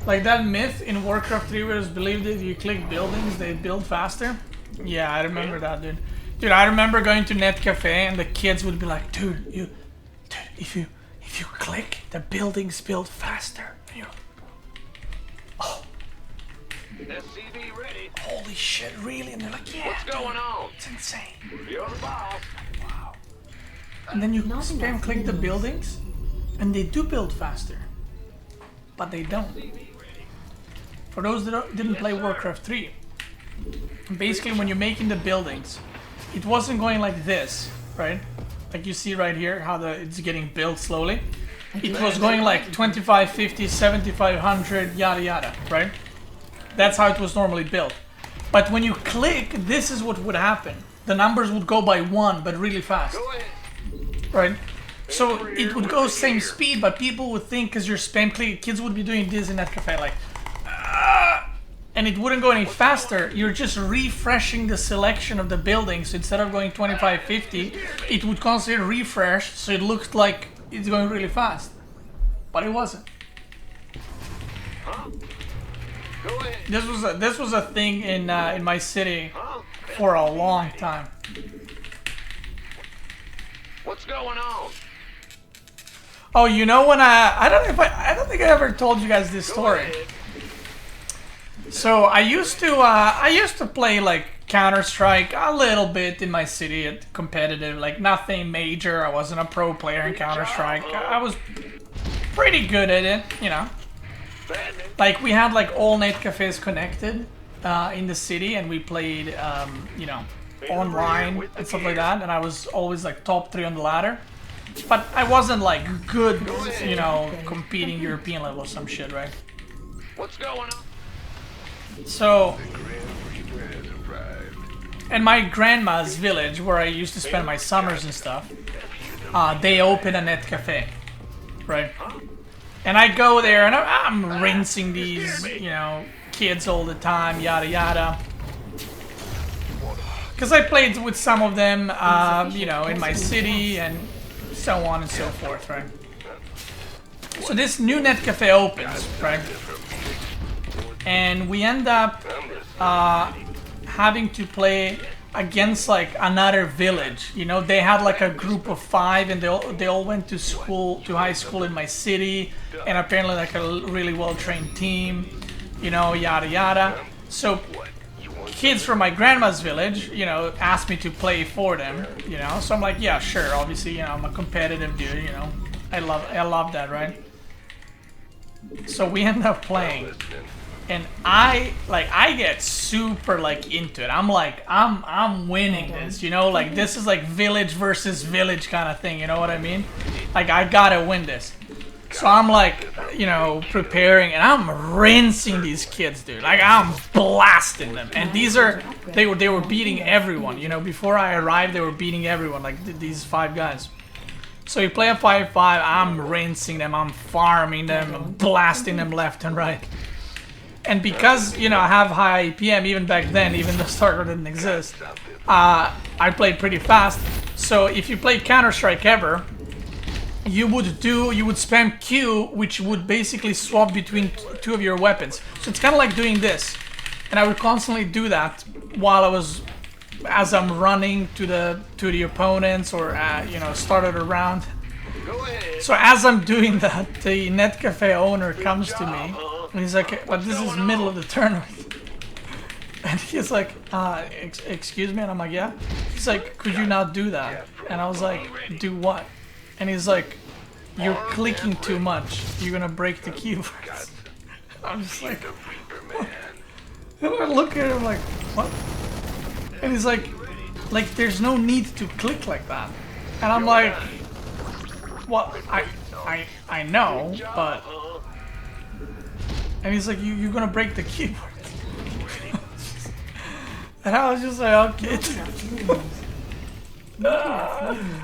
Like that myth in Warcraft 3 where it's believed that if you click buildings, they build faster. Yeah, I remember that, dude. Dude, I remember going to Net Cafe and the kids would be like, dude, if you click, the buildings build faster. And you're like, oh. SCV ready. Holy shit, really? And they're like, yeah. What's going on? It's insane. You're the boss. Wow. And then you spam click the buildings, and they do build faster. But they don't. For those that didn't play Warcraft 3, basically when you're making the buildings, it wasn't going like this, right? Like you see right here, how it's getting built slowly. It was going like 25, 50, 7500, yada yada, right? That's how it was normally built. But when you click, this is what would happen. The numbers would go by 1, but really fast. Right? So it would go same speed, but people would think because you're spam clicking, kids would be doing this in that cafe, like, and it wouldn't go any faster. You're just refreshing the selection of the buildings. So instead of going 25, 50, it would constantly refresh, so it looked like it's going really fast. But it wasn't. This was a thing in my city for a long time. What's going on? Oh, you know when I don't think I ever told you guys this story. So I used to play like Counter-Strike a little bit in my city at competitive, like nothing major. I wasn't a pro player in Counter-Strike. I was pretty good at it, you know. Like we had like all net cafes connected in the city, and we played you know, online and stuff like that, and I was always like top 3 on the ladder. But I wasn't like good, you know, competing European level or some shit, right? What's going on? So, in my grandma's village, where I used to spend my summers and stuff, they opened a net cafe, right? And I go there and I'm rinsing these, you know, kids all the time, yada yada. Because I played with some of them, you know, in my city and so on and so forth, right? So this new net cafe opens, right? And we end up having to play against like another village. You know, they had like a group of 5, and they all went to school, to high school in my city, and apparently like a really well-trained team, you know, yada yada. So kids from my grandma's village, you know, asked me to play for them, you know. So I'm like, yeah, sure. Obviously, you know, I'm a competitive dude, you know. I love that, right? So we end up playing, and I get super like into it. I'm like, I'm winning this, you know, like this is like village versus village kind of thing, you know what I mean? Like I gotta win this. So I'm like, you know, preparing, and I'm rinsing these kids, dude. Like I'm blasting them, and they were beating everyone, you know. Before I arrived, they were beating everyone, like these 5 guys. So you play a 5-5, I'm rinsing them, I'm farming them, I'm blasting them left and right. And because, you know, I have high PM even back then, even though Starter didn't exist, I played pretty fast. So if you played Counter-Strike ever, you would spam Q, which would basically swap between 2 of your weapons. So it's kind of like doing this. And I would constantly do that while as I'm running to the opponents, or you know, started a round. So as I'm doing that, the net cafe owner comes to me, and he's like, "But this is middle of the tournament," and he's like, "Excuse me," and I'm like, "Yeah." He's like, "Could you not do that?" And I was like, "Do what?" And he's like, "You're clicking too much. You're gonna break the keyboards." I'm just like, what? And I look at him like, what? And he's like, there's no need to click like that. And I'm like, well, I know, but... And he's like, you're gonna break the keyboard. And I was just like, okay.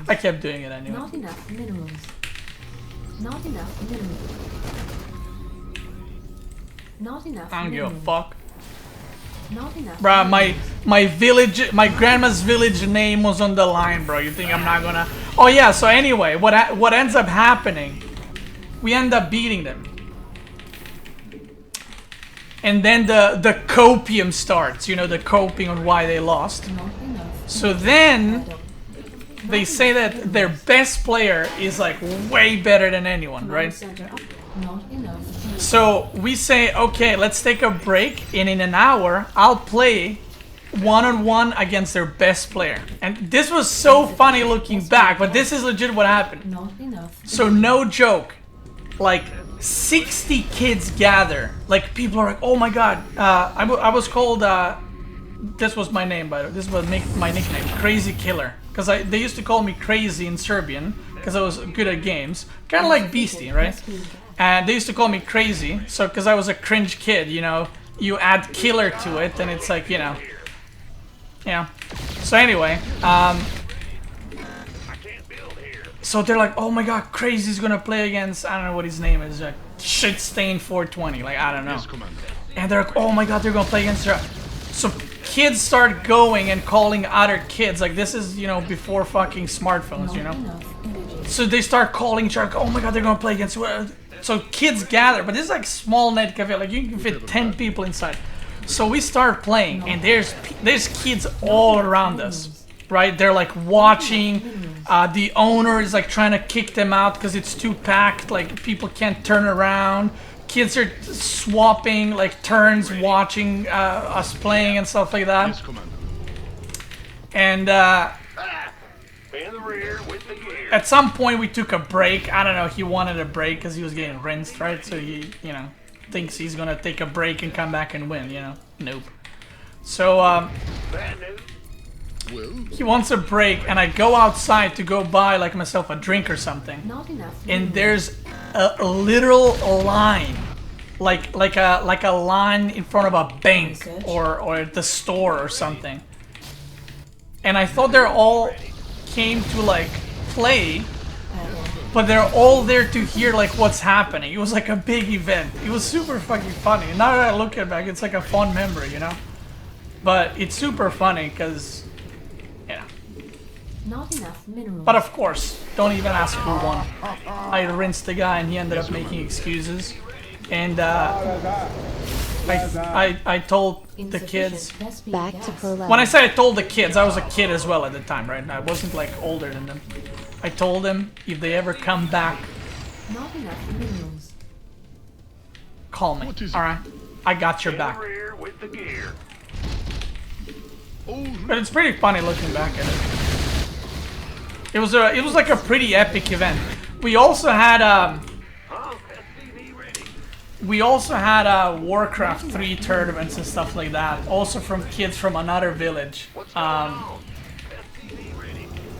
I kept doing it anyway. Not enough minerals. Not enough minerals. Not enough. I don't give a fuck. Not enough. Bruh, my village, my grandma's village name was on the line, bro. You think I'm not gonna? Oh yeah. So anyway, what ends up happening? We end up beating them. and then the copium starts. You know, the coping on why they lost. Not enough. So then they say that their best player is like way better than anyone, right? Center up. Not enough. So we say, okay, let's take a break, and in an hour, I'll play one-on-one against their best player. And this was so funny looking back, but this is legit what happened. Not enough. So no joke, like 60 kids gather. Like people are like, oh my god, I was called, this was my name by the way, this was my nickname, Crazy Killer. Because they used to call me Crazy in Serbian, because I was good at games. Kind of like Beasty, right? And they used to call me Crazy, so because I was a cringe kid, you know, you add killer to it, and it's like, you know. Yeah. So anyway, so they're like, oh my god, Crazy's gonna play against, I don't know what his name is, like Shitstain 420, like I don't know. And they're like, oh my god, they're gonna play against her. So kids start going and calling other kids, like this is, you know, before fucking smartphones, you know. So they start calling each other, like, oh my god, they're gonna play against her. So kids gather, but this is like small net cafe, like you can fit 10 people inside. So we start playing, and there's kids all around us, right? They're like watching. The owner is like trying to kick them out because it's too packed. Like people can't turn around. Kids are swapping like turns, watching us playing and stuff like that. And In the rear with the gear. at some point we took a break. I don't know. He wanted a break because he was getting rinsed, right? So he, you know, thinks he's gonna take a break and come back and win, you know? Nope. So, Bad news. he wants a break, and I go outside to go buy, like, myself a drink or something. Not enough. And there's a literal line. Like a line in front of a bank or the store or something. And I thought they're all came to, like, play, but they're all there to hear like what's happening. It was like a big event. It was super fucking funny. And now that I look at it back, it's like a fun memory, you know. But it's super funny because, yeah. Not enough minerals. But of course, don't even ask who won. I rinsed the guy, and he ended up making excuses. And I told the kids. Back to pro level. When I say I told the kids, I was a kid as well at the time, right? I wasn't like older than them. I told them if they ever come back, Not enough minerals. call me. All right, I got your In the back. rear with the gear. But it's pretty funny looking back at it. It was like a pretty epic event. We also had Warcraft 3 tournaments and stuff like that. Also from kids from another village.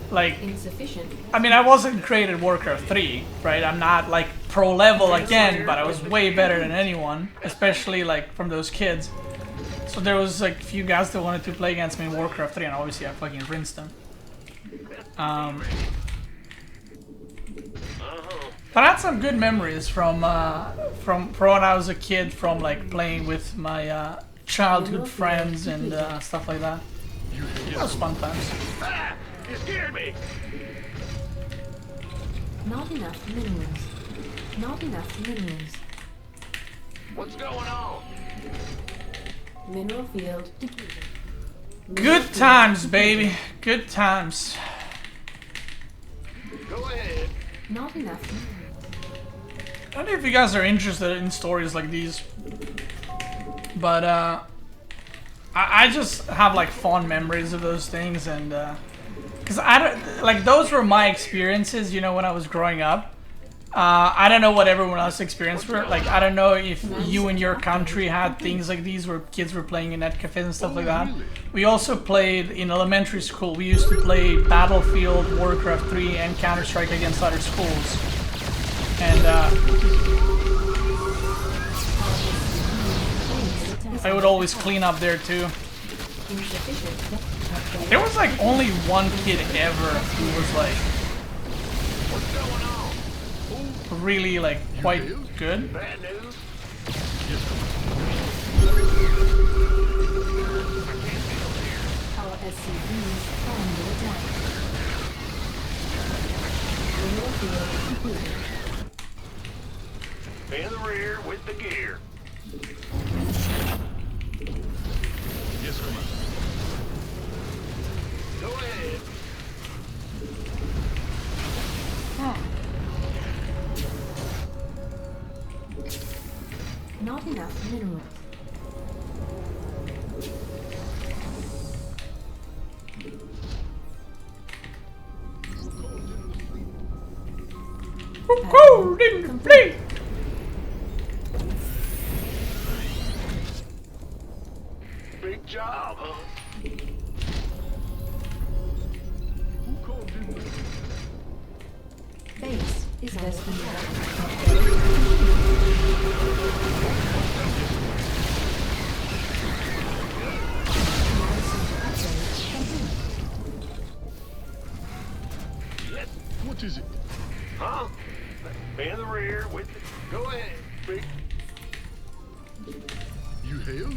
Like, Insufficient. I mean, I wasn't great at Warcraft 3, right? I'm not like pro level again, but I was way better than anyone, especially like from those kids. So there was like a few guys that wanted to play against me in Warcraft 3, and obviously I fucking rinsed them. But I had some good memories from when I was a kid, from like playing with my childhood friends and stuff like that. It was fun times. You scared me. Not enough minerals. Not enough minerals. What's going on? Mineral field depleted. Good times, baby. Good times. Go ahead. Not enough minerals. I don't know if you guys are interested in stories like these, but I just have like fond memories of those things, and because I don't like, those were my experiences, you know, when I was growing up. I don't know what everyone else's experience were. Like, I don't know if you in your country had things like these where kids were playing in net cafes and stuff like that. We also played in elementary school. We used to play Battlefield, Warcraft 3, and Counter-Strike against other schools. And I would always clean up there too. There was like only one kid ever who was like really like quite good. Bad news. Our SCVs are under attack. Mineral field depleted. In the rear with the gear. Yes, Commander. Go ahead. Not enough minerals. Who didn't play? Big job, huh? Who called in the Base is destined. Yes. What is it? Huh? In the rear with it. Go ahead. Big. You hailed?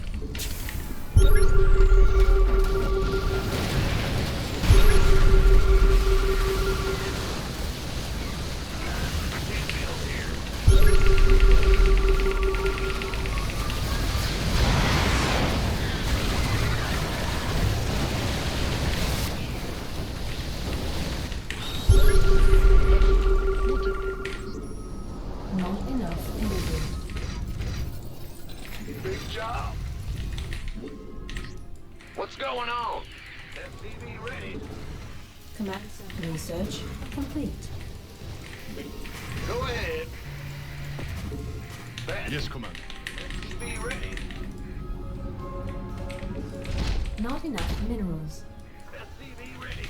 Not enough energy. Big job. What's going on? SCV ready. Command center research complete. Go ahead. Yes, Commander. SCV ready. Not enough minerals. SCV ready.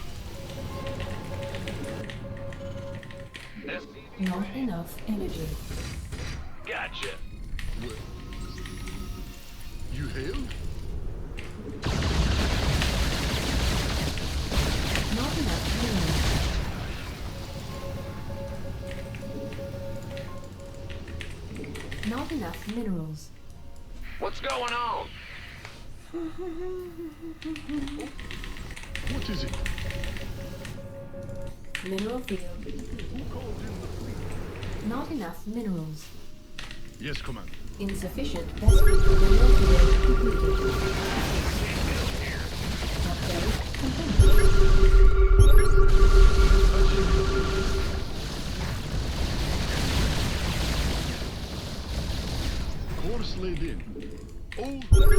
SCV Not ready. enough energy. Gotcha. Well, you hailed? Not enough minerals. Not enough minerals. What's going on? What is it? Mineral field. Who called in the fleet? Not enough minerals. Yes, Commander. Insufficient vessel. Mineral field completed. Upgrade Course laid in. Oh, well,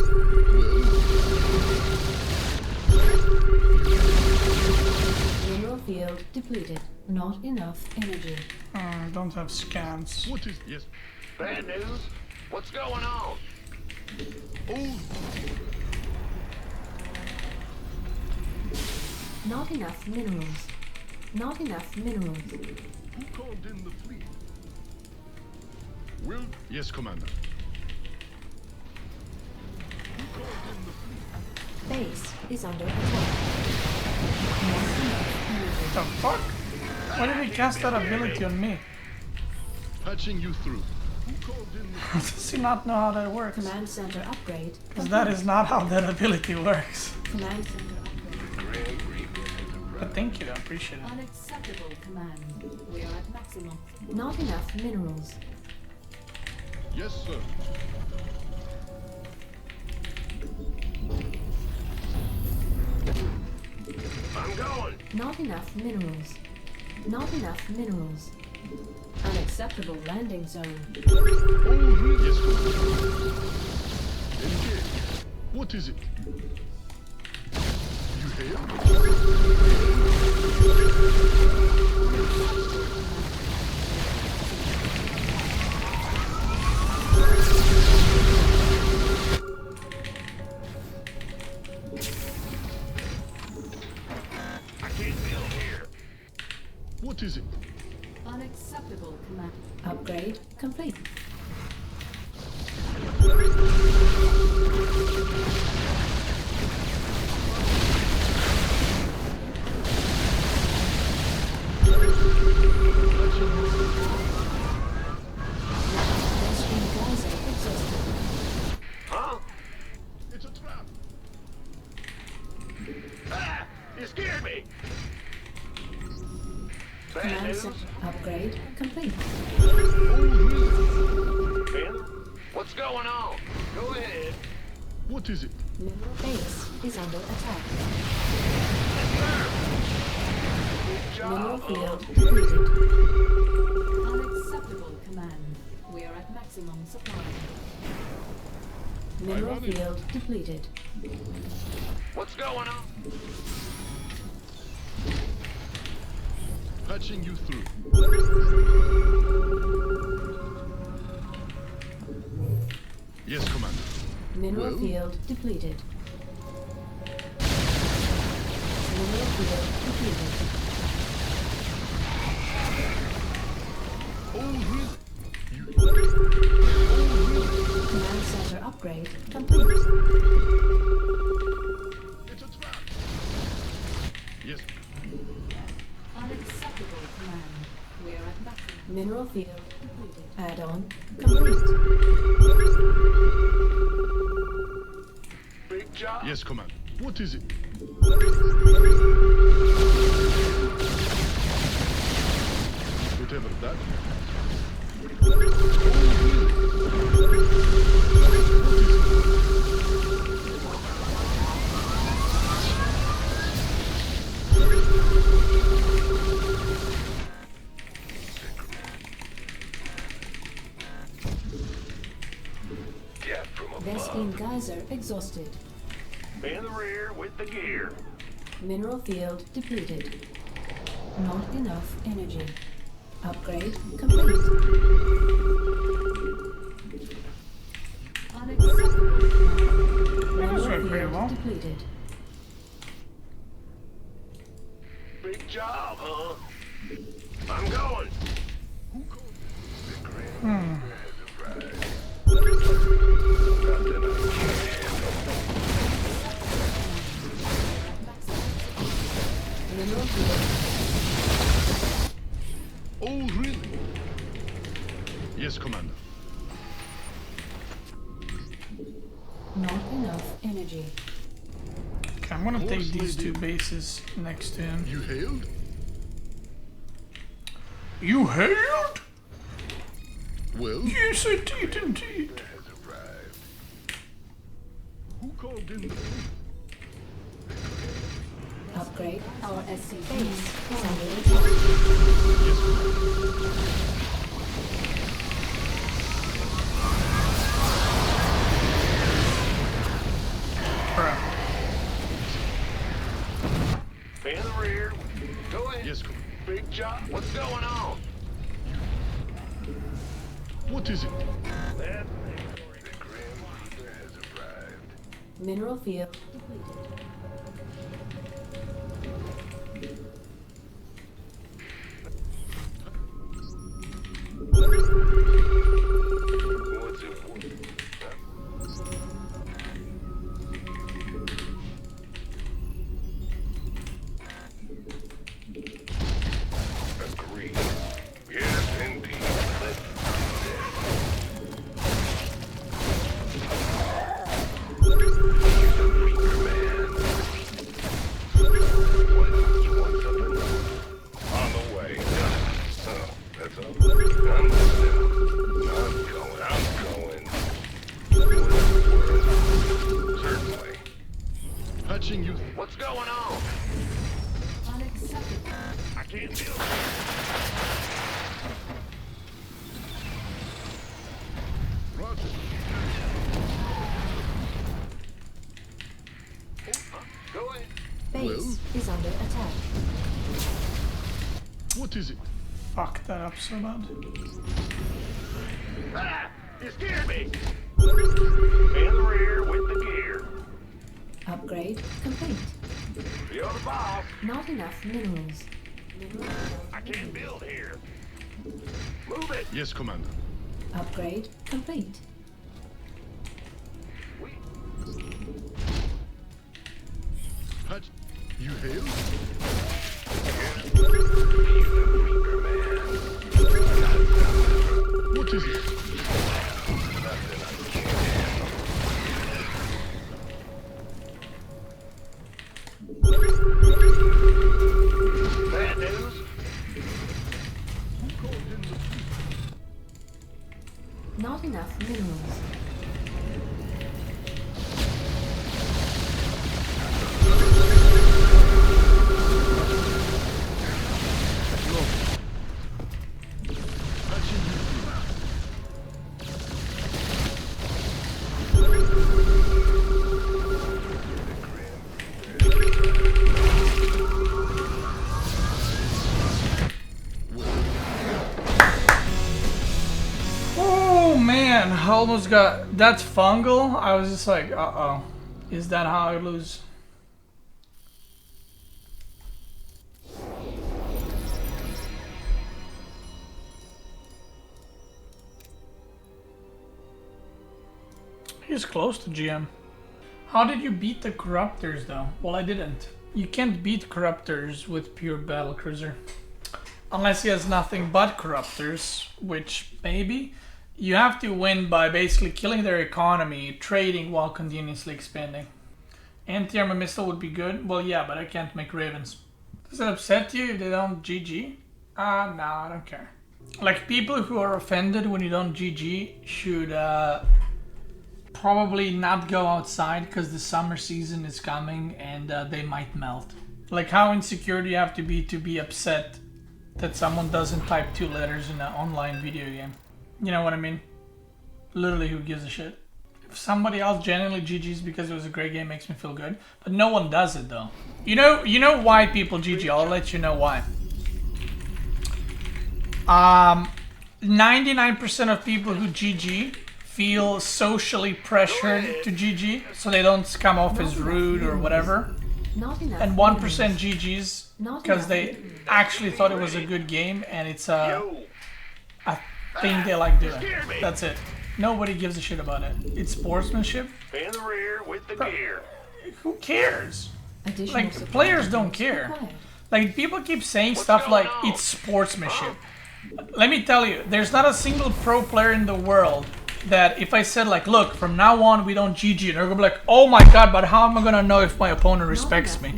Mineral field depleted. Not enough energy. Don't have scans. what is... Yes. Bad news? What's going on? Oh, Not enough minerals. Not enough minerals. who called in the fleet? Will... Yes, Commander. Who called in the fleet? Base is under attack. Not enough energy. The fuck? Why did he cast that ability on me? Patching you through. Who called in the... Does he not know how that works? Command center upgrade. Because that is not how that ability works. Command center upgrade. But thank you, I appreciate it. Unacceptable command. We are at maximum. Not enough minerals. Yes, sir. I'm going. Not enough minerals. Not enough minerals. Unacceptable landing zone. Oh, yes, Commander. Engage. What is it? You hail? I can't build here. What is it? Unacceptable command. Upgrade complete. Huh? It's a trap. Ah! You scared me. Bad Command news? center upgrade complete. Ben? What's going on? Go ahead. What is it? Mineral base is under attack. Mineral field depleted. Unacceptable command. We are at maximum supply. Mineral field depleted. What's going on? Patching you through. Yes, Commander. Mineral Well? field depleted. Mineral field depleted. Oh, really? You... Command center upgrade complete. It's a trap. Yes. Unacceptable command. We are at maximum. Mineral field depleted. Add-on complete. Big job. Yes, Commander. What is it? Whatever that. Get from above. Beastyqt geyser exhausted. In the rear with the gear. Mineral field depleted. Not enough energy. Upgrade complete. Unacceptable. That's Mineral very well. field depleted. Big job, huh? I'm going. Who called? The Grandmaster has arrived. Nothing I can't handle. Mineral field. Oh, really? Yes, Commander. Not enough energy. Okay, I'm gonna take these two bases next to him. You hailed? You hailed? Well, Yes, I did indeed. Has arrived. who called in the fleet? Upgrade. Our SC base is under attack. Yes, Commander. Bruh. In the rear. Go ahead. Yes, Commander. Big job. What's going on? What is it? That the Grandmaster has arrived. Mineral field depleted. What's it for? Agreed. Yes, indeed. Let's do this. The Reaper Man. What? You want something? On the way. Oh, that's all. I'm going. Certainly. Patching you. What's going on? Unacceptable. I can't deal. Roger. Go ahead. Base Well? is under attack. What is it? Fuck that up so bad. Ah! You scared me! In the rear with the gear. Upgrade complete. You're the boss. Not enough minerals. I can't build here. Move it. Yes, Commander. Upgrade complete. We Patch. You hailed? the Reaper Man. What is it? Nothing I can't handle. Bad news? Who called in the fleet? Not enough minerals. man, I almost got... That's fungal? I was just like, uh-oh. Is that how I lose? He's close to GM. How did you beat the Corruptors though? Well, I didn't. You can't beat Corruptors with pure Battlecruiser. Unless he has nothing but Corruptors, which maybe. You have to win by basically killing their economy, trading while continuously expanding. Anti-armor missile would be good. Well, yeah, but I can't make Ravens. Does it upset you if they don't GG? No, I don't care. Like, people who are offended when you don't GG should probably not go outside because the summer season is coming and they might melt. Like, how insecure do you have to be upset that someone doesn't type 2 letters in an online video game? You know what I mean? Literally, who gives a shit? If somebody else genuinely GG's because it was a great game, makes me feel good. But no one does it though. You know why people GG? I'll let you know why. 99% of people who GG feel socially pressured to GG, so they don't come off as rude or whatever. And 1% GG's because they actually thought it was a good game and it's a thing they like doing. That's it. Nobody gives a shit about it. It's sportsmanship. In the rear with the gear. Who cares? Like, players don't care. Like, people keep saying stuff like it's sportsmanship. Let me tell you, there's not a single pro player in the world that if I said like, look, from now on we don't GG, and they're gonna be like, oh my god, but how am I gonna know if my opponent respects me?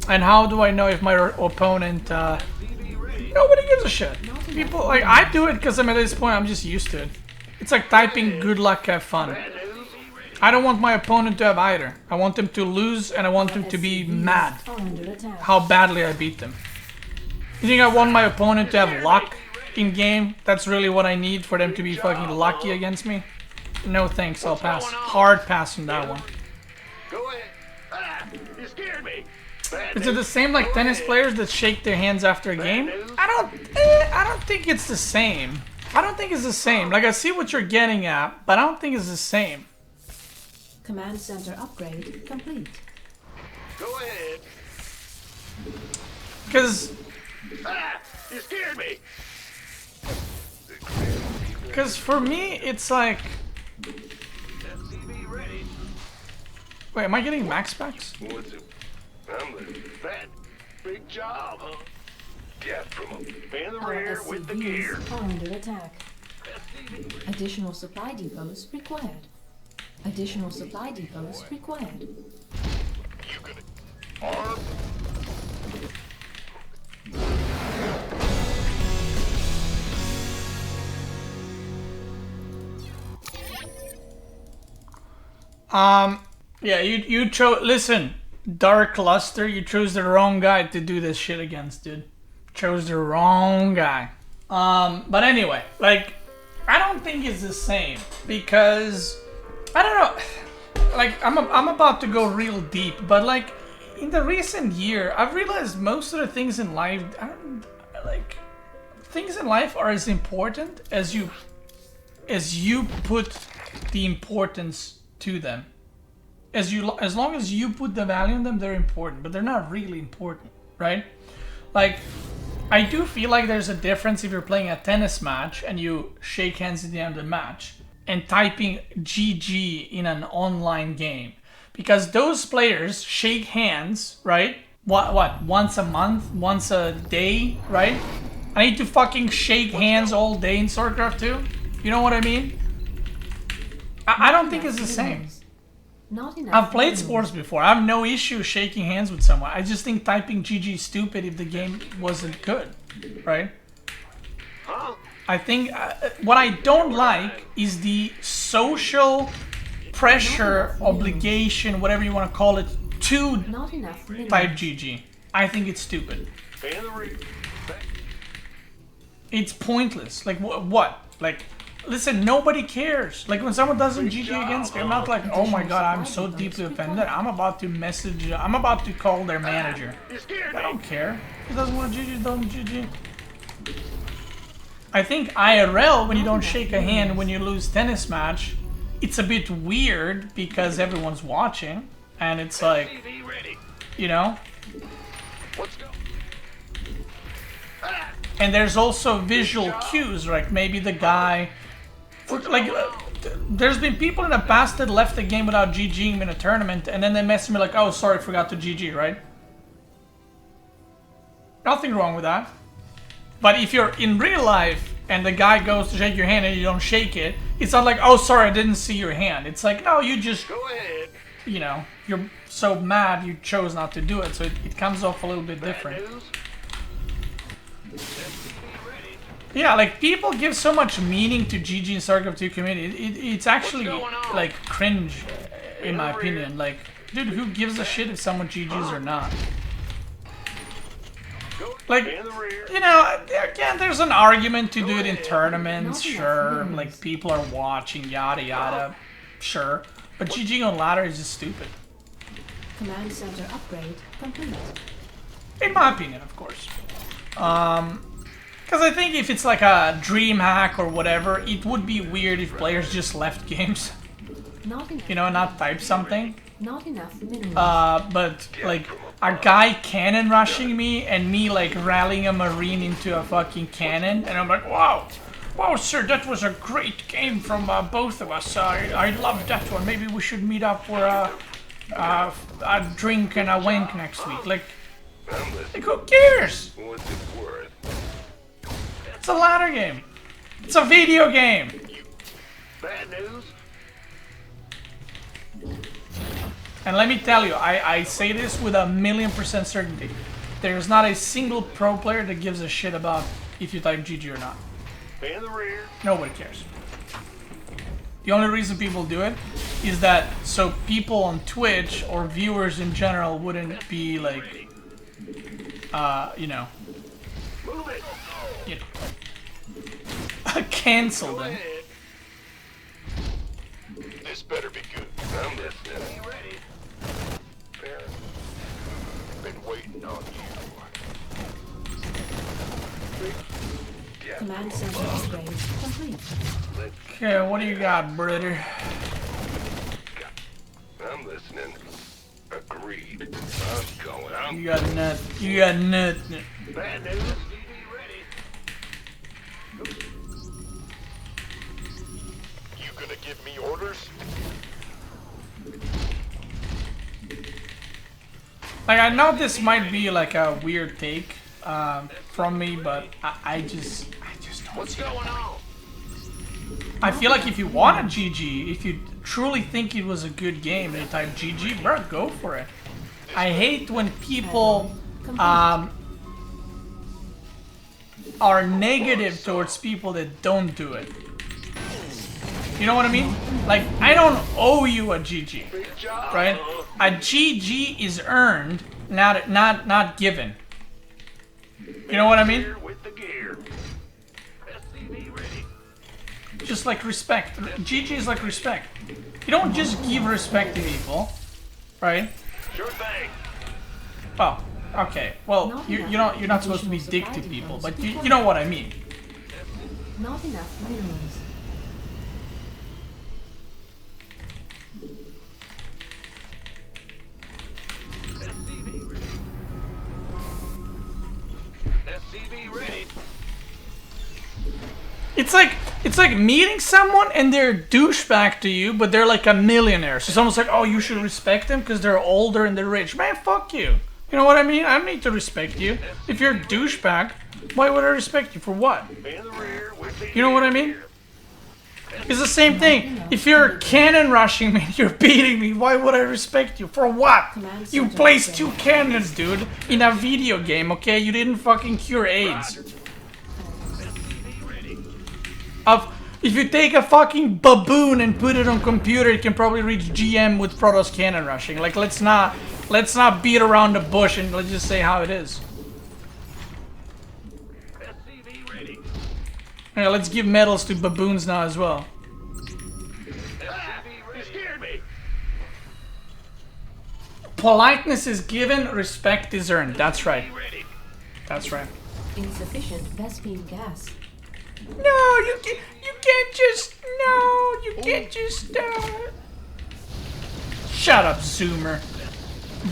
And how do I know if my opponent, nobody gives a shit. People, like, I do it because I'm at this point, I'm just used to it. It's like typing good luck, have fun. I don't want my opponent to have either. I want them to lose and I want them to be mad how badly I beat them. You think I want my opponent to have luck in game? That's really what I need for them to be fucking lucky against me? No thanks, I'll pass. Hard pass on that one. Go ahead. You scared me. Is it the same like tennis players that shake their hands after a game? I don't think it's the same. I don't think it's the same. Like, I see what you're getting at, but I don't think it's the same. Command center upgrade complete. Go ahead. Because You scared me. for me, it's like... FCB ready. Wait, am I getting max packs? What's it? I'm the fat. Big job, huh? Get from them. In the Our rear with the gear. SCVs are under attack. Additional supply depots required. Additional supply depots required. You gonna arm? Yeah, you chose... Listen, Dark Luster, you chose the wrong guy to do this shit against, dude. Chose the wrong guy. But anyway, like, I don't think it's the same because... I don't know. Like, I'm about to go real deep, but like, in the recent year, I've realized most of the things in life, things in life are as important as you put the importance to them. As long as you put the value in them, they're important, but they're not really important, right? Like, I do feel like there's a difference if you're playing a tennis match and you shake hands at the end of the match and typing GG in an online game. Because those players shake hands, right? What? Once a month? Once a day, right? I need to fucking shake hands all day in StarCraft 2? You know what I mean? I don't think it's the same. I've played sports before. I have no issue shaking hands with someone. I just think typing GG is stupid if the game wasn't good, right? I think what I don't like is the social pressure, obligation, whatever you want to call it, to type GG. I think it's stupid. It's pointless. Like, what? Like, listen, nobody cares. Like, when someone doesn't GG against me, I'm not like, oh my god, I'm so deeply offended. I'm about to message, I'm about to call their manager. I don't care. If he doesn't want to GG, don't GG. I think IRL, when you don't shake a hand when you lose tennis match, it's a bit weird because everyone's watching, and it's like, SCV ready. you know. Let's go. And there's also visual cues, like maybe the guy, there's been people in the past that left the game without GGing in a tournament, and then they message me like, oh, sorry, forgot to GG, right? Nothing wrong with that. But if you're in real life and the guy goes to shake your hand and you don't shake it, it's not like, oh, sorry, I didn't see your hand. It's like, no, you just, Go ahead. you know, you're so mad you chose not to do it, so it comes off a little bit different. News. SCV ready. Yeah, like, people give so much meaning to GG in StarCraft 2 community. It's actually, What's going on? like, cringe, in my opinion. Like, dude, who gives a shit if someone GGs or not? Go Like, in the rear. you know, again, there's an argument to do it in tournaments, sure. Like, people are watching, yada yada, sure. But GGing on ladder is just stupid. Command center upgrade complete. In my opinion, of course. Because I think if it's like a dream hack or whatever, it would be weird if players just left games, Not enough. you know, and not type something. Not enough minerals. But like a guy cannon rushing me and me like rallying a marine into a fucking cannon, and I'm like, wow, wow, sir, that was a great game from both of us. I loved that one. Maybe we should meet up for a drink and a wank next week. Like who cares? What's it worth? It's a ladder game. It's a video game. Bad news. And let me tell you, I say this with 1,000,000% certainty. There's not a single pro player that gives a shit about if you type GG or not. In the rear. Nobody cares. The only reason people do it is that so people on Twitch or viewers in general wouldn't be like, you know, Move it. you know, cancel Go them. ahead. This better be good. I'm listening. Ready. Fair. Been waiting on you. Yeah. Command center upgrade complete. Okay, what do you got, brother? I'm listening. Agreed. I'm going. You got nut. You got nut. Bad news. Ready. You gonna give me orders? Like, I know this might be like a weird take from me, but I just don't What's see it. going on? I feel like if you want a GG, if you truly think it was a good game and you type GG, bro, go for it. I hate when people are negative towards people that don't do it. You know what I mean? Like, I don't owe you a GG, Big job. right? A GG is earned, not given. You know what I mean? Here with the gear. SCV ready. Just like respect. GG is like respect. You don't just give respect to people, right? Sure thing. Oh, okay. Well, you're not supposed to be dick to people, but you know what I mean. Not enough minerals. SCV ready. SCV ready. It's like meeting someone and they're a douchebag to you, but they're like a millionaire. So someone's like, oh, you should respect them because they're older and they're rich. Man, fuck you. You know what I mean? I don't need to respect you. If you're a douchebag, why would I respect you? For what? In the rear with the You know what I mean? It's the same thing. If you're cannon rushing me and you're beating me, why would I respect you? For what? You placed 2 cannons, dude, in a video game, okay? You didn't fucking cure AIDS. If you take a fucking baboon and put it on computer, it can probably reach GM with Protoss cannon rushing. Like, let's not beat around the bush and let's just say how it is. SCV ready. Yeah, let's give medals to baboons now as well. SCV ready. You scared me. Politeness is given, respect is earned. That's right. Ready. That's right. Insufficient Vespene gas. No, you can't just, no, you can't just, Shut up, Zoomer.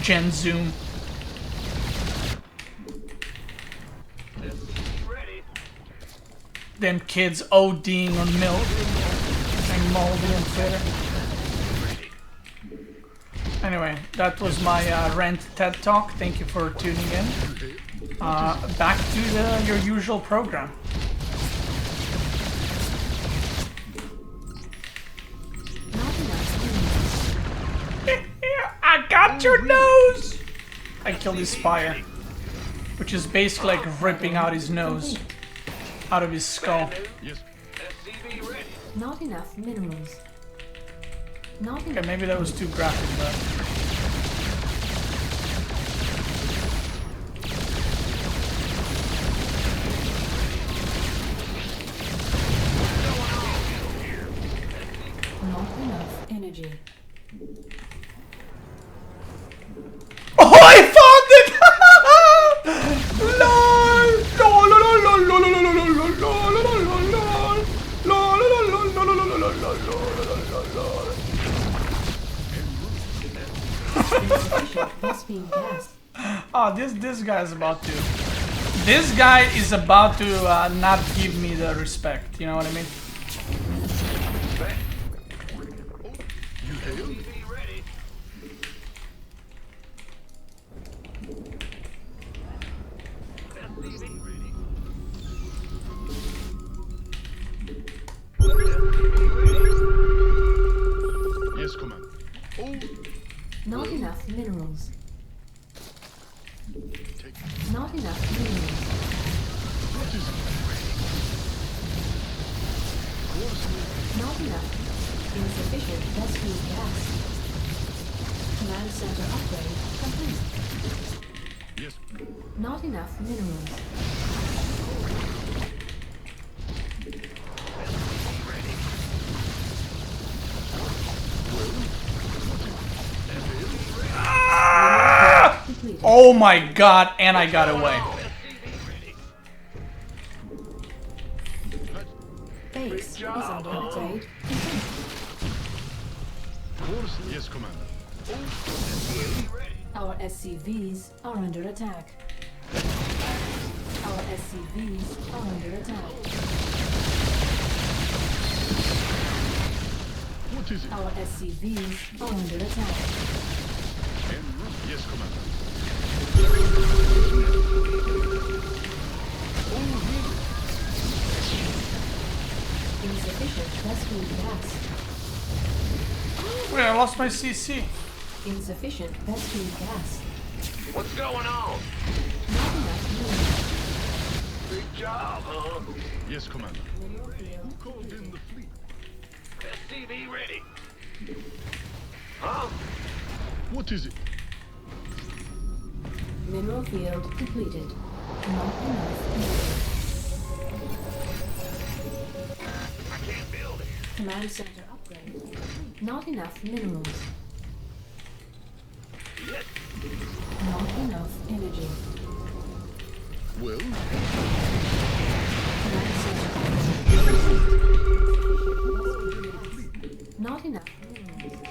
Gen Zoom. Them kids ODing on milk and moldy and fitter. Anyway, that was my rant TED Talk. Thank you for tuning in. Back to your usual program. I got your nose! I killed his Spire, which is basically like ripping out his nose out of his skull. Not enough minerals. Not Okay, enough. maybe that was too graphic, but... Not enough energy. Oh, I found it! LOL! Must be gas. Oh, this guy is about to... This guy is about to not give me the respect, you know what I mean? You hail? Yes, Commander. Oh, Not enough minerals. take Not enough minerals. what is it? Course, Not enough. Insufficient rescue gas. Command center upgrade complete. yes. Not enough minerals. Completed. Oh my god, and I got away. Base is under upgrade. Complete. Course, yes, Commander. Our SCVs are under attack. Our SCVs are under attack. What is it? Our SCVs are under attack. En route, yes, Commander. Insufficient rescue gas. Wait, I lost my CC. Insufficient rescue gas. What's going on? Not enough minerals. Big job, huh? Yes, Commander. Who called in the fleet? SCV ready. Huh? What is it? Mineral field depleted. Not enough minerals. I can't build it. Command center upgrade. Not enough minerals. Yes. Not enough energy. Well, Command center upgrade. Not enough minerals.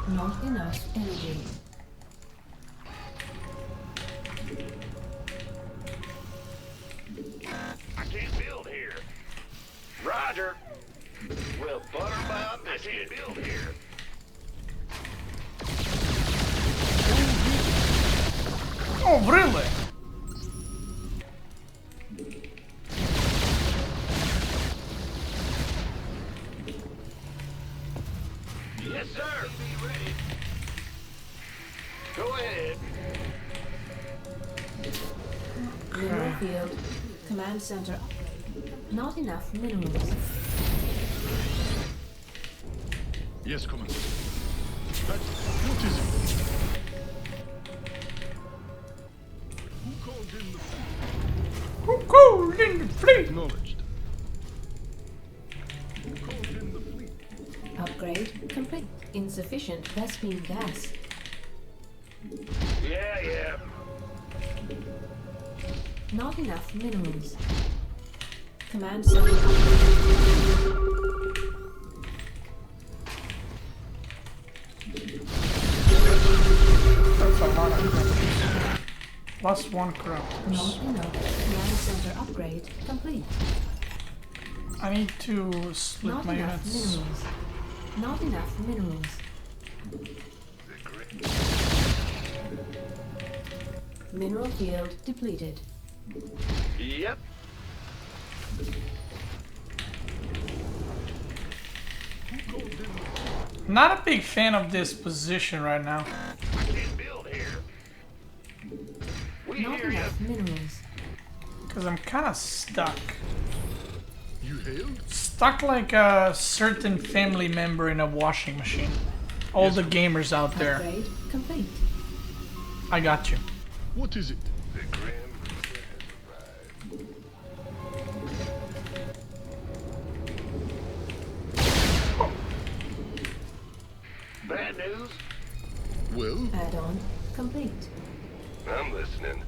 Not enough energy. I can't build here. Roger. Well, butter my biscuit. I can't build here. Oh, really? Yes, sir. Be ready. Go ahead. Mineral field. Command center upgrade. Not enough minerals. yes, Commander. What is it? Who called in the fleet? Who called in the fleet? Acknowledged. Who called in the fleet? Upgrade complete. Insufficient Vespine gas. Yeah. Not enough minerals. Command center upgrade. That's a lot of corruptions. Plus 1 corruptors. Not enough. Command center upgrade complete. I need to split Not my enough units. minerals. Not enough minerals. Mineral field depleted. Yep. Not a big fan of this position right now. I can't build here. We Not hear you. enough minerals. Because I'm kind of stuck. You hail? Stuck like a certain family member in a washing machine. All the gamers out there. Upgrade complete. I got you. What is it? The Grandmaster has arrived. Bad news? Well, Add-on complete. I'm listening.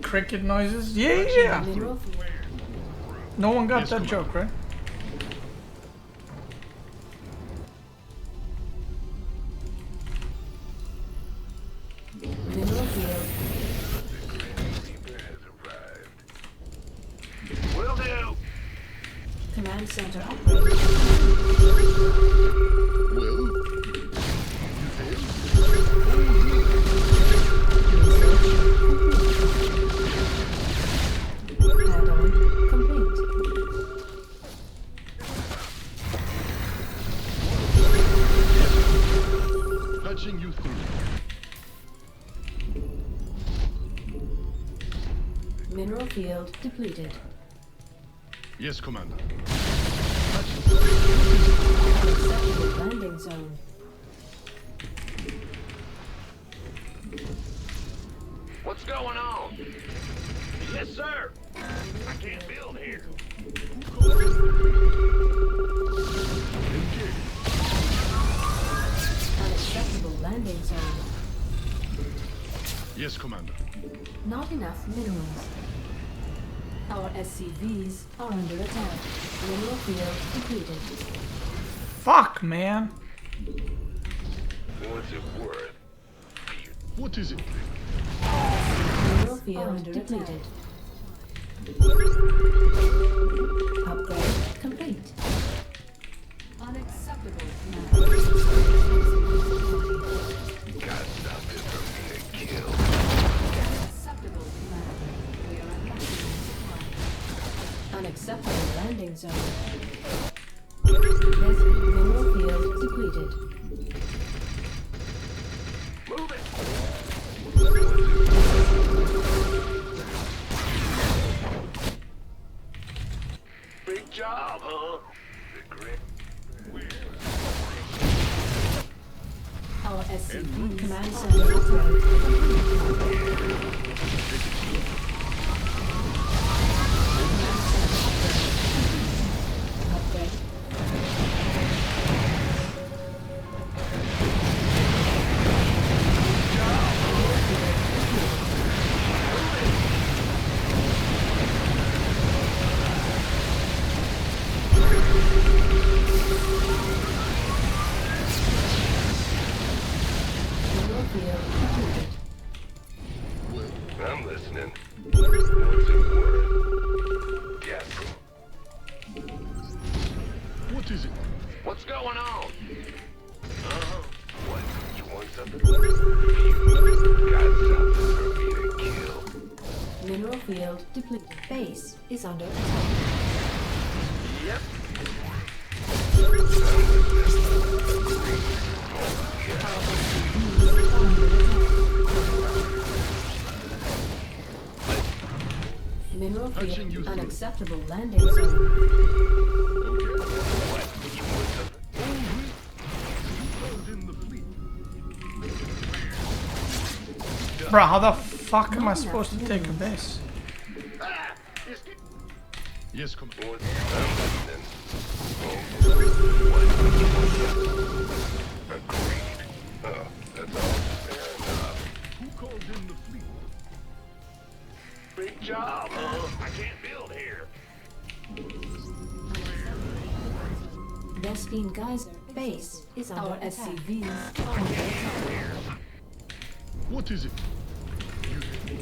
Cricket noises? Yeah! Mineral No one got Yes, that come on. joke, right? mineral field. The Grandmaster has arrived. Will do. Command center upgrade. well. You hail? Add-on complete. Patching you through. Mineral field depleted. Yes, Commander. Unacceptable landing zone. What's going on? Yes, sir. I can't build here. Unacceptable landing zone. Yes, Commander. Not enough minerals. Our SCVs are under attack. Mineral field depleted. Fuck, man. What's it worth? What is it? Mineral field depleted. Upgrade complete. Unacceptable. Got something for me to kill. Unacceptable. We are unlocking supply. Unacceptable landing zone. This mineral field depleted. Move it. Big job, huh? The Grand. Our SCV command center upgrade. Upgrade. Mineral field depleted. Well, I'm listening. What's it worth? Yes. what is it? What's going on? What? You want something? Got something for me to kill. Mineral field depleted. Base is under attack. Yep. Mineral Patching you field through. unacceptable landing zone. Called in the fleet. Bro, how the fuck am I supposed to take a base? Yes, Commander. I'm listening. Agreed. in the fleet? Big job, huh? I can't build here. Beastyqt Geyser base is under attack. SCVs What is it? You...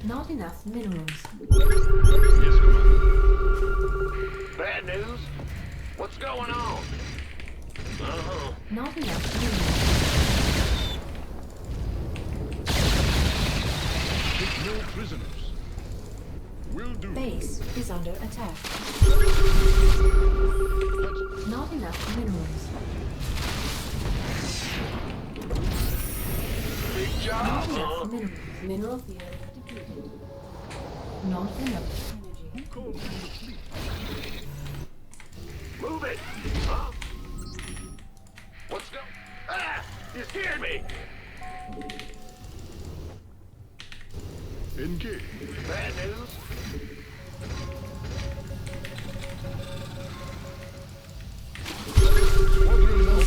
Not enough minerals. Yes, Commander. Bad news? What's going on? Uh-huh. Not enough minerals. Take no prisoners. Will do. Base is under attack. Not enough minerals. Big job, Not huh? enough minerals. Mineral field depleted. Not enough energy. Who called in the fleet? Move it! Huh? What's go? Ah! You scared me! Engage. Bad news? Squadron on.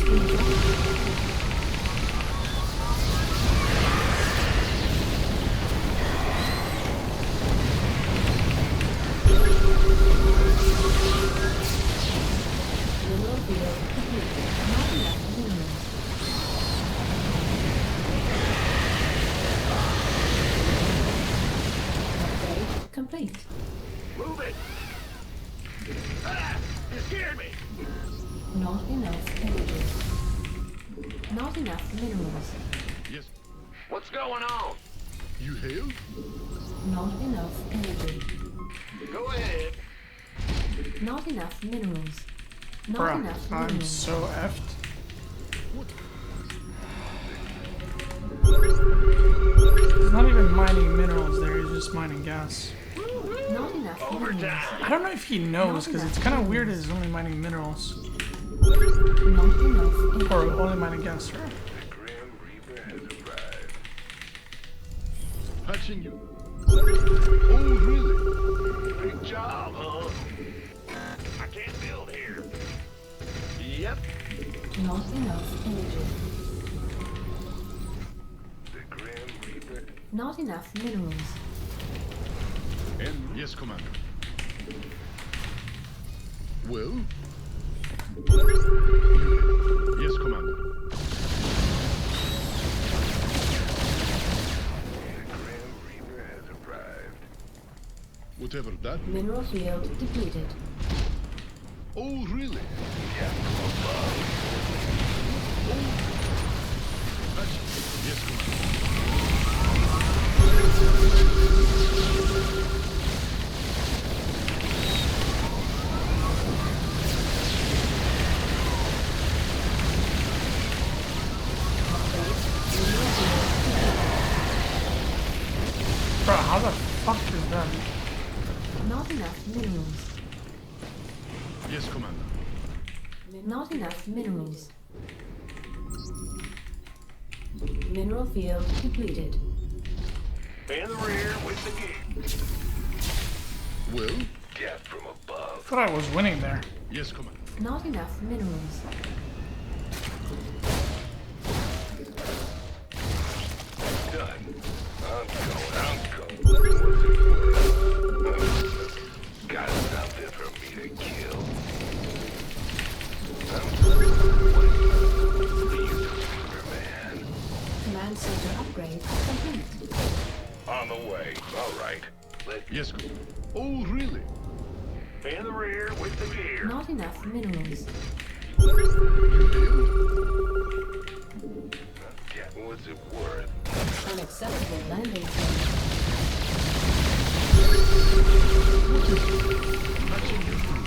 Mineral field depleted. Not enough minerals. Upgrade complete. Move it! Ah! You scared me! Not enough energy. Not enough minerals. Yes. What's going on? You hail? Not enough energy. Go ahead. Not enough minerals. Not Bruh, enough I'm minerals. so effed. What? He's not even mining minerals there, he's just mining gas. Not enough minerals. Overtime. I don't know if he knows, because it's kind of weird that he's only mining minerals. Not enough energy. Or only mining gas, sorry. The Grim Reaper has arrived. Patching you. Oh, really? Big job, huh? I can't build here. Yep. Not enough energy. The Grim Reaper. Not enough minerals. And yes, Commander. Well? Yes, Commander. The Grim Reaper has arrived. Whatever that. Mineral field depleted. Oh, really? Yeah, from above. Patching. Yes, Commander. Bro, how the fuck is that? Not enough minerals. Yes, Commander. Not enough minerals. Mineral field depleted. In the rear with the gear. Well? Death from I above. thought I was winning there. Yes, Commander. Not enough minerals. Done. I'm going. What's it worth? Got something for me to kill. What are you, Superman? Command center upgrade complete. On the way. All right. Let's Yes, Commander. Oh, really? in the rear with the gear. Not enough minerals. You hail? Yeah, what's it worth? Unacceptable landing zone. Patching you through.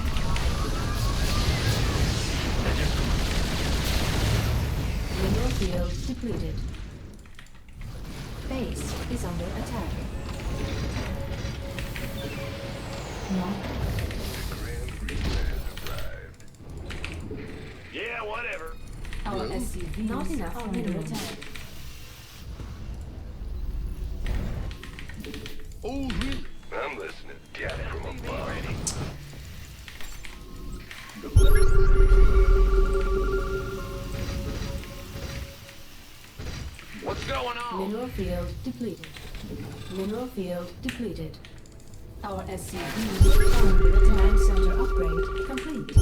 Yes, Commander. Mineral field depleted. Base is under attack. Not The Grim Reaper has arrived. Yeah, whatever. our SCVs. Not enough are under attack. Oh, really? I'm listening. Death from above. What's going on? Mineral field depleted. Mineral field depleted. Our SCV under the command center upgrade complete.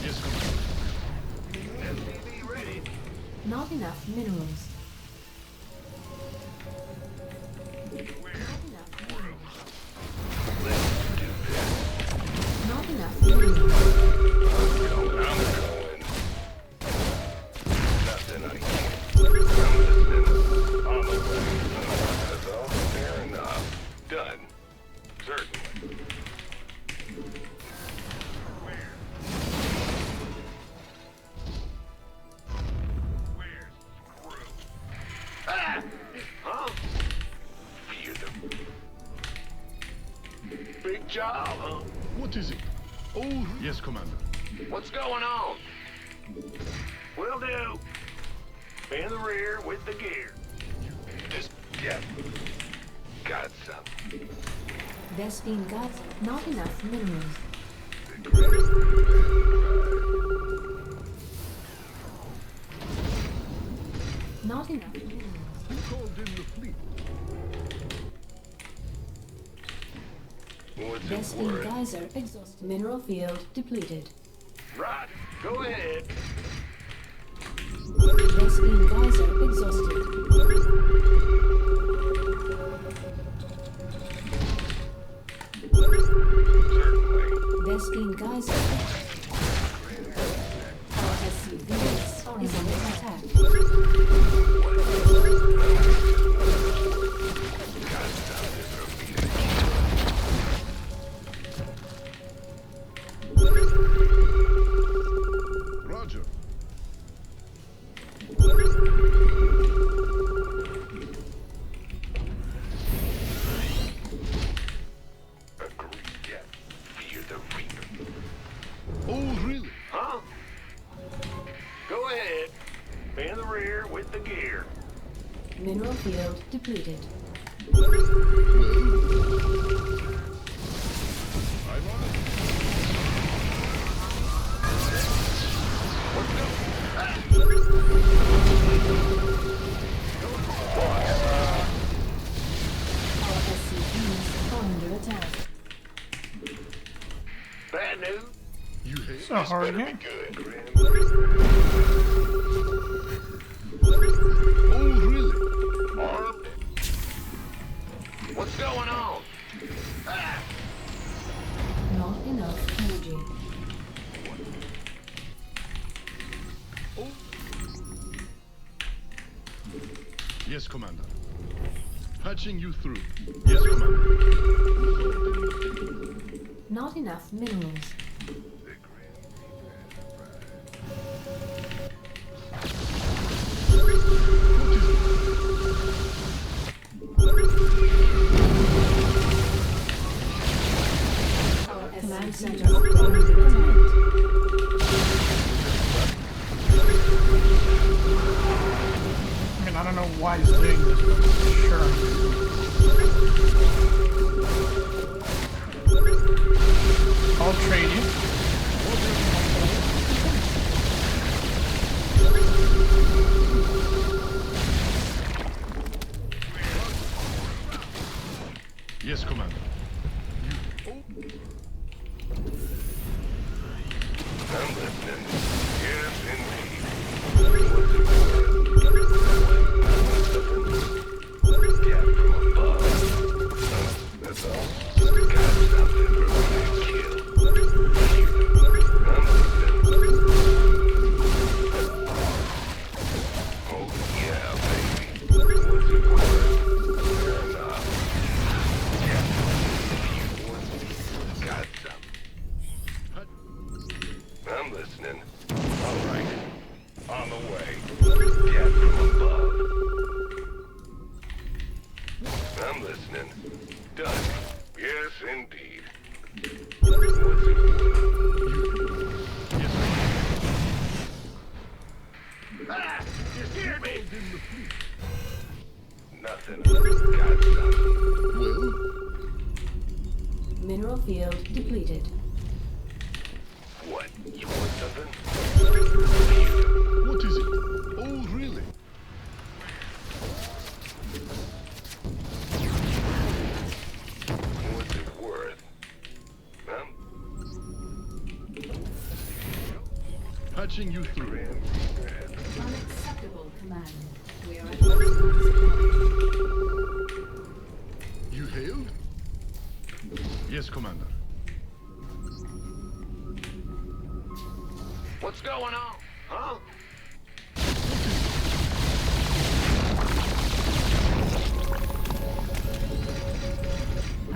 Yes, Commander. SCV ready. Not enough minerals. Not enough minerals. I'm going. Nothing I can't. I'm listening. On the way. That's all. Fair enough. Done. Certainly. Ah! Huh? Fear them. Big job, huh? What is it? Oh, yes, Commander. What's going on? Will do. In the rear with the gear. Just, yeah. Got some. Vespine got not enough minerals. Not enough minerals. Who called in the fleet? What's it Vespine worth? geyser exhausted. Mineral field depleted. Right. Go ahead. Vespine geyser exhausted. Certainly. Vespine geyser. Our SCV is under attack. Gotta stop this or be Roger. agreed. Yeah. Fear the reaper. Oh, really? Huh? Go ahead. In the rear with the gear. Mineral field depleted. I'm on it. Let's go. Ah! Our SCVs are under attack. Bad news. You hate? So hard Better here. be good, Grim. Oh, really? Armed. What's going on? Ah! Not enough energy. Oh. Yes, Commander. Patching you through. Yes, Commander. Not enough minerals. Our command center under attack. I mean, I don't know why he's doing this, but sure. I'll trade you. Yes, Commander. I'm listening. Yes, indeed. What's it worth? Yeah, from above. That's all. Got something for me to kill. I'm listening. Oh, yeah, baby. What's it worth? Fair enough. Yeah. Got something. I'm listening. All right. On the way. Yeah, from above. I'm listening. Done. Yes, indeed. What's it worth? Yes, Ah! You scared me! Nothing. Got something. well, Mineral field depleted. What? You want something? what is it? Oh, Patching you through. Unacceptable command. We are at You hailed? Yes, Commander. What's going on? Huh?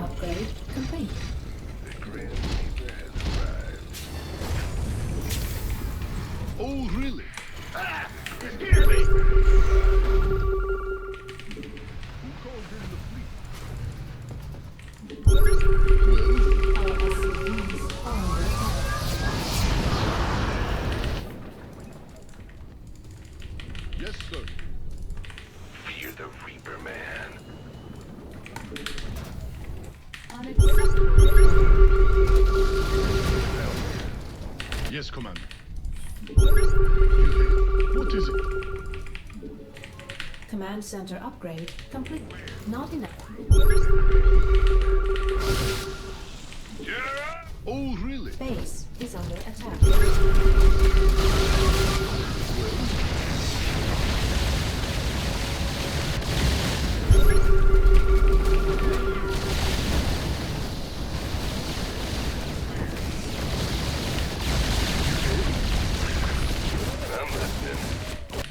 upgrade complete. The Grandmaster has arrived. Oh, really? Ah! You scared me! Who called in the fleet? Our SCVs are under attack. Yes, sir. Fear the Reaper Man. Unacceptable. Yes, Commander. You hailed? What is it? Command center upgrade complete. Not enough. Yeah! Oh, really? Base is under attack. I'm listening.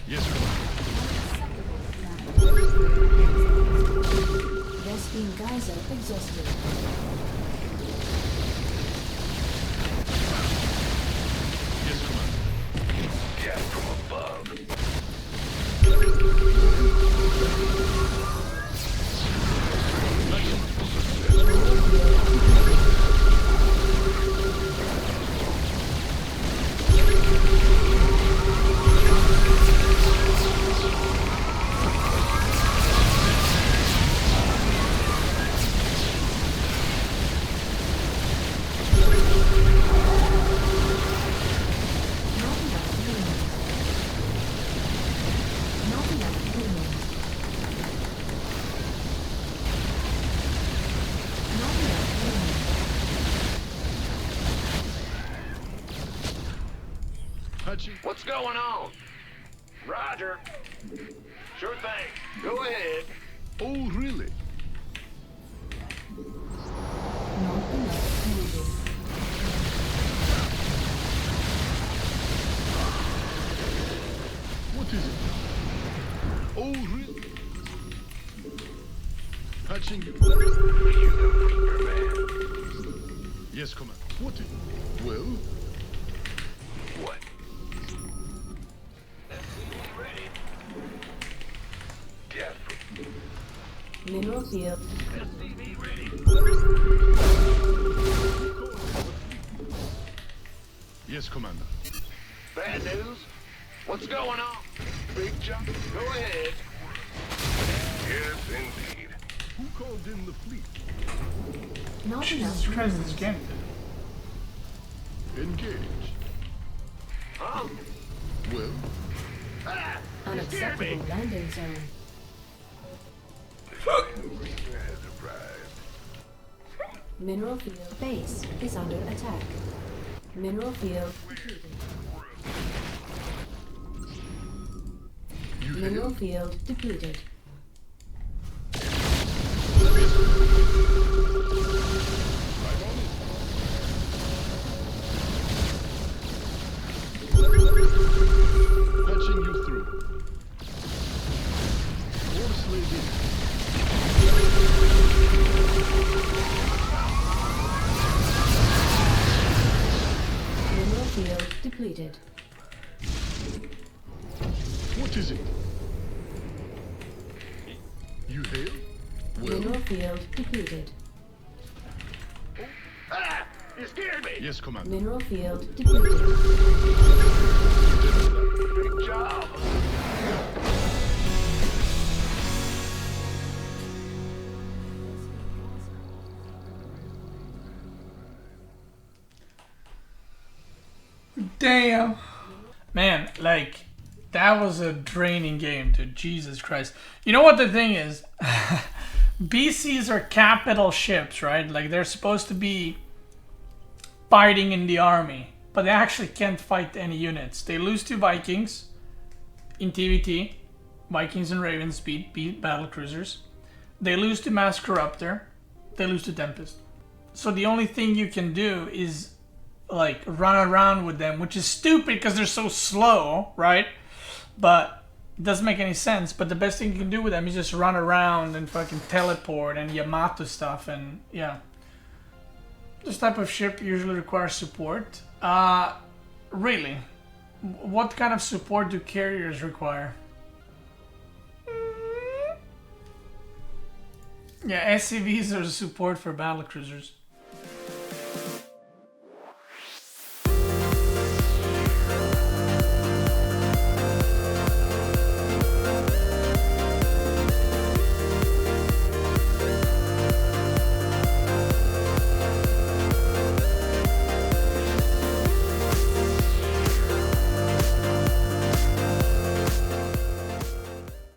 Yes, Commander. Vespine geyser exhausted. Yes, Commander. Death from above. Not enough room. Not enough room. Not enough room. Patching. What's going on? Roger. Sure thing. Go ahead. Oh, really? Not enough moving. What is it? Oh, really? Patching you. Fear the Reaper Man. Yes, Commander. What is it? Well, What? Death from Mineral field. yes, Commander. Bad news? What's going on? Big jump. Go ahead. Yes, indeed. Who called in the fleet? Not Jesus enough Christ, room. this game. Engage. Huh? Well, Ah! You scared Unacceptable me. landing zone. The Reaper has arrived. Mineral field base is under attack. Mineral field depleted. you Mineral hailed? field depleted. I'm on it. Patching you through. Force laid in. Mineral field depleted. What is it? You hail? Well, Mineral field depleted. Ah! You scared me. yes, Commander. Mineral field depleted. Big job. Damn. Man, like, that was a draining game, dude. Jesus Christ. You know what the thing is? BCs are capital ships, right? Like, they're supposed to be fighting in the army. but they actually can't fight any units. They lose to Vikings in TVT. Vikings and Ravens beat battlecruisers. They lose to Mass Corruptor. They lose to Tempest. So the only thing you can do is like run around with them, which is stupid because they're so slow, right? But it doesn't make any sense. But the best thing you can do with them is just run around and fucking teleport and Yamato stuff, and yeah. This type of ship usually requires support. Really? What kind of support do carriers require? Yeah, SCVs are support for battlecruisers.